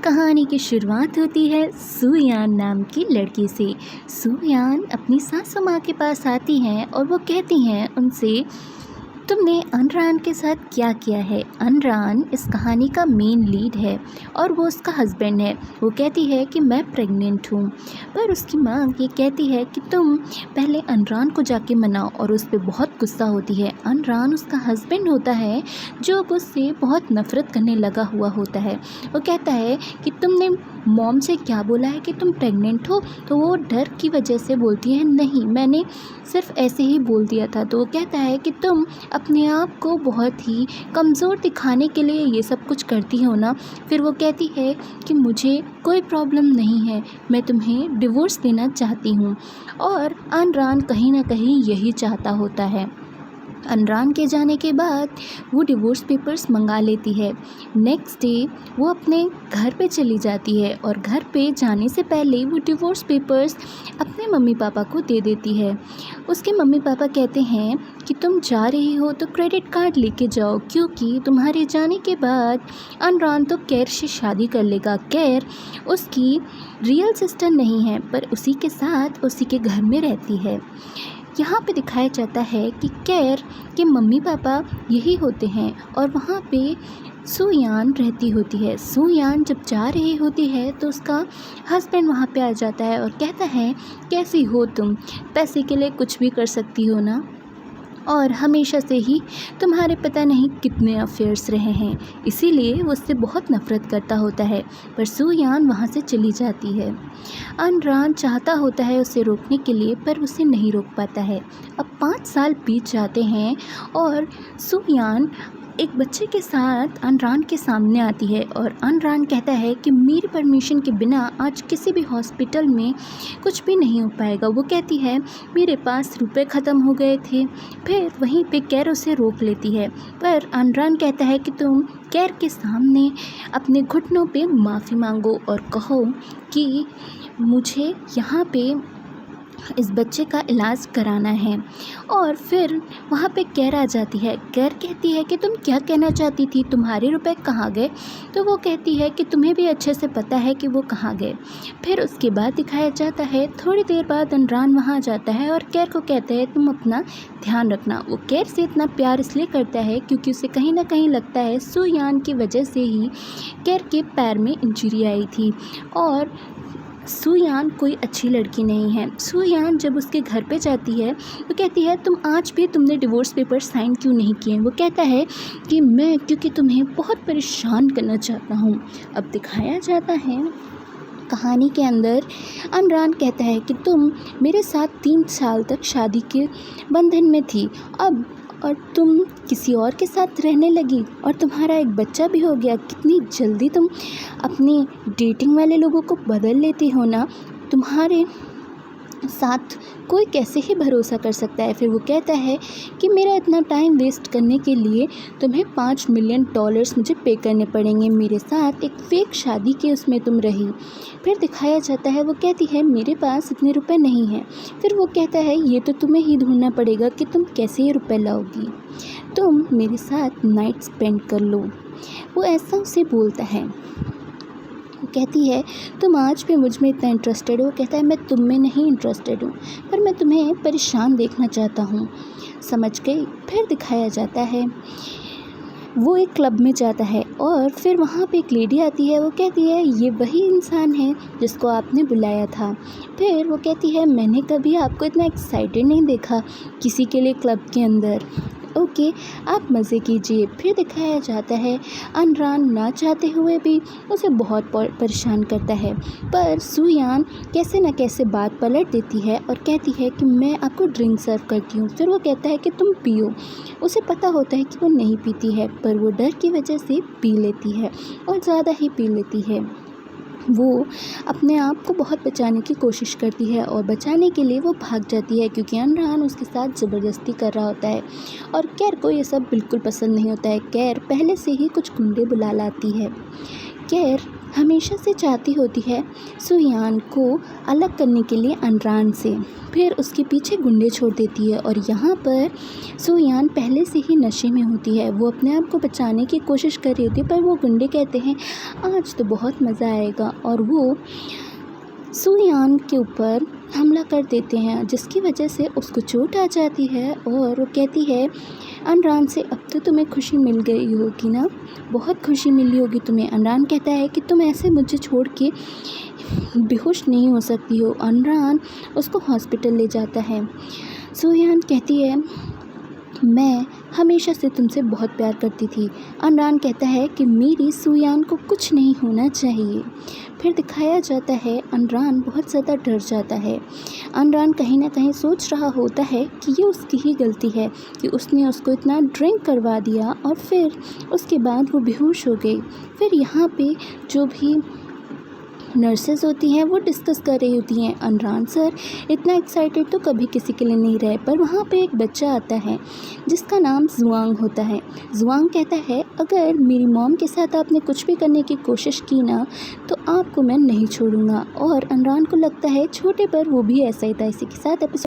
कहानी की शुरुआत होती है सुयान नाम की लड़की से। सुयान अपनी सासू माँ के पास आती हैं और वो कहती हैं उनसे, तुमने अनरान के साथ क्या किया है। अनरान इस कहानी का मेन लीड है और वो उसका हस्बैंड है। वो कहती है कि मैं प्रेग्नेंट हूँ, पर उसकी माँ ये कहती है कि तुम पहले अनरान को जाके मनाओ, और उस पर बहुत गुस्सा होती है। अनरान उसका हस्बैंड होता है जो अब उससे बहुत नफ़रत करने लगा हुआ होता है। वो कहता है कि तुमने मॉम से क्या बोला है कि तुम प्रेग्नेंट हो, तो वो डर की वजह से बोलती है नहीं, मैंने सिर्फ ऐसे ही बोल दिया था। तो वो कहता है कि तुम अपने आप को बहुत ही कमज़ोर दिखाने के लिए ये सब कुछ करती हो ना। फिर वो कहती है कि मुझे कोई प्रॉब्लम नहीं है, मैं तुम्हें डिवोर्स देना चाहती हूँ। और अनरान कहीं ना कहीं यही चाहता होता है। अनरान के जाने के बाद वो डिवोर्स पेपर्स मंगा लेती है। नेक्स्ट डे वो अपने घर पे चली जाती है और घर पे जाने से पहले वो डिवोर्स पेपर्स अपने मम्मी पापा को दे देती है। उसके मम्मी पापा कहते हैं कि तुम जा रही हो तो क्रेडिट कार्ड लेके जाओ, क्योंकि तुम्हारे जाने के बाद अनरान तो कैर से शादी कर लेगा। कैर उसकी रियल सिस्टर नहीं है, पर उसी के साथ उसी के घर में रहती है। यहाँ पे दिखाया जाता है कि कैर के मम्मी पापा यही होते हैं और वहाँ पे सुयान रहती होती है। सुयान जब जा रही होती है तो उसका हस्बैंड वहाँ पे आ जाता है और कहता है, कैसी हो तुम, पैसे के लिए कुछ भी कर सकती हो ना, और हमेशा से ही तुम्हारे पता नहीं कितने अफेयर्स रहे हैं, इसीलिए वो उससे बहुत नफ़रत करता होता है। पर सुयान वहाँ से चली जाती है। अनरान चाहता होता है उसे रोकने के लिए, पर उसे नहीं रोक पाता है। अब 5 साल बीत जाते हैं और सुयान एक बच्चे के साथ अनरान के सामने आती है और अनरान कहता है कि मेरी परमिशन के बिना आज किसी भी हॉस्पिटल में कुछ भी नहीं हो पाएगा। वो कहती है मेरे पास रुपए ख़त्म हो गए थे। फिर वहीं पे कैर उसे रोक लेती है, पर अनरान कहता है कि तुम कैर के सामने अपने घुटनों पे माफ़ी मांगो और कहो कि मुझे यहाँ पे इस बच्चे का इलाज कराना है। और फिर वहाँ पे कैर आ जाती है। कैर कहती है कि तुम क्या कहना चाहती थी, तुम्हारे रुपए कहाँ गए। तो वो कहती है कि तुम्हें भी अच्छे से पता है कि वो कहाँ गए। फिर उसके बाद दिखाया जाता है थोड़ी देर बाद अनरान वहाँ जाता है और कैर को कहता है तुम अपना ध्यान रखना। वो कैर से इतना प्यार इसलिए करता है क्योंकि उसे कहीं ना कहीं लगता है सुयान की वजह से ही कैर के पैर में इंजरी आई थी और सुयान कोई अच्छी लड़की नहीं है। सुयान जब उसके घर पे जाती है तो कहती है तुम आज भी तुमने डिवोर्स पेपर साइन क्यों नहीं किए। वो कहता है कि मैं क्योंकि तुम्हें बहुत परेशान करना चाहता हूँ। अब दिखाया जाता है कहानी के अंदर अनरान कहता है कि तुम मेरे साथ 3 साल तक शादी के बंधन में थी, अब और तुम किसी और के साथ रहने लगी और तुम्हारा एक बच्चा भी हो गया। कितनी जल्दी तुम अपनी डेटिंग वाले लोगों को बदल लेती हो ना, तुम्हारे साथ कोई कैसे ही भरोसा कर सकता है। फिर वो कहता है कि मेरा इतना टाइम वेस्ट करने के लिए तुम्हें $5 मिलियन मुझे पे करने पड़ेंगे। मेरे साथ एक फ़ेक शादी के उसमें तुम रही। फिर दिखाया जाता है वो कहती है मेरे पास इतने रुपए नहीं हैं। फिर वो कहता है ये तो तुम्हें ही ढूंढना पड़ेगा कि तुम कैसे ये रुपए लाओगी, तुम मेरे साथ नाइट स्पेंड कर लो। वो ऐसा उसे बोलता है। वो कहती है तुम आज भी मुझ में इतना इंटरेस्टेड हो। कहता है मैं तुम में नहीं इंटरेस्टेड हूँ, पर मैं तुम्हें परेशान देखना चाहता हूँ। समझ गई। फिर दिखाया जाता है वो एक क्लब में जाता है और फिर वहाँ पे एक लेडी आती है। वो कहती है ये वही इंसान है जिसको आपने बुलाया था। फिर वो कहती है मैंने कभी आपको इतना एक्साइटेड नहीं देखा किसी के लिए क्लब के अंदर। ओके, आप मज़े कीजिए। फिर दिखाया जाता है अनरान ना चाहते हुए भी उसे बहुत परेशान करता है, पर सुयान कैसे न कैसे बात पलट देती है और कहती है कि मैं आपको ड्रिंक सर्व करती हूँ। फिर वो कहता है कि तुम पियो। उसे पता होता है कि वो नहीं पीती है, पर वो डर की वजह से पी लेती है और ज़्यादा ही पी लेती है। वो अपने आप को बहुत बचाने की कोशिश करती है और बचाने के लिए वो भाग जाती है, क्योंकि अनरान उसके साथ ज़बरदस्ती कर रहा होता है और कैर को ये सब बिल्कुल पसंद नहीं होता है। कैर पहले से ही कुछ गुंडे बुला लाती है। कैर हमेशा हमेशा से चाहती होती है सुयान को अलग करने के लिए अनरान से। फिर उसके पीछे गुंडे छोड़ देती है और यहाँ पर सुयान पहले से ही नशे में होती है। वो अपने आप को बचाने की कोशिश कर रही होती है, पर वो गुंडे कहते हैं आज तो बहुत मज़ा आएगा, और वो सुयान के ऊपर हमला कर देते हैं, जिसकी वजह से उसको चोट आ जाती है। और वो कहती है अनरान से, अब तो तुम्हें खुशी मिल गई होगी ना, बहुत खुशी मिली होगी तुम्हें। अनरान कहता है कि तुम ऐसे मुझे छोड़ के बेहोश नहीं हो सकती हो। अनरान उसको हॉस्पिटल ले जाता है। सुयान कहती है मैं हमेशा से तुमसे बहुत प्यार करती थी। अनरान कहता है कि मेरी सुयान को कुछ नहीं होना चाहिए। फिर दिखाया जाता है अनरान बहुत ज़्यादा डर जाता है। अनरान कहीं ना कहीं सोच रहा होता है कि ये उसकी ही गलती है कि उसने उसको इतना ड्रिंक करवा दिया और फिर उसके बाद वो बेहोश हो गई। फिर यहाँ पे जो भी नर्सेस होती हैं वो डिस्कस कर रही होती हैं, अनरान सर इतना एक्साइटेड तो कभी किसी के लिए नहीं रहे। पर वहाँ पे एक बच्चा आता है जिसका नाम जुआंग होता है। जुआंग कहता है अगर मेरी मॉम के साथ आपने कुछ भी करने की कोशिश की ना तो आपको मैं नहीं छोड़ूंगा। और अनरान को लगता है छोटे पर वो भी ऐसा ही था। इसी के साथ एपिसोड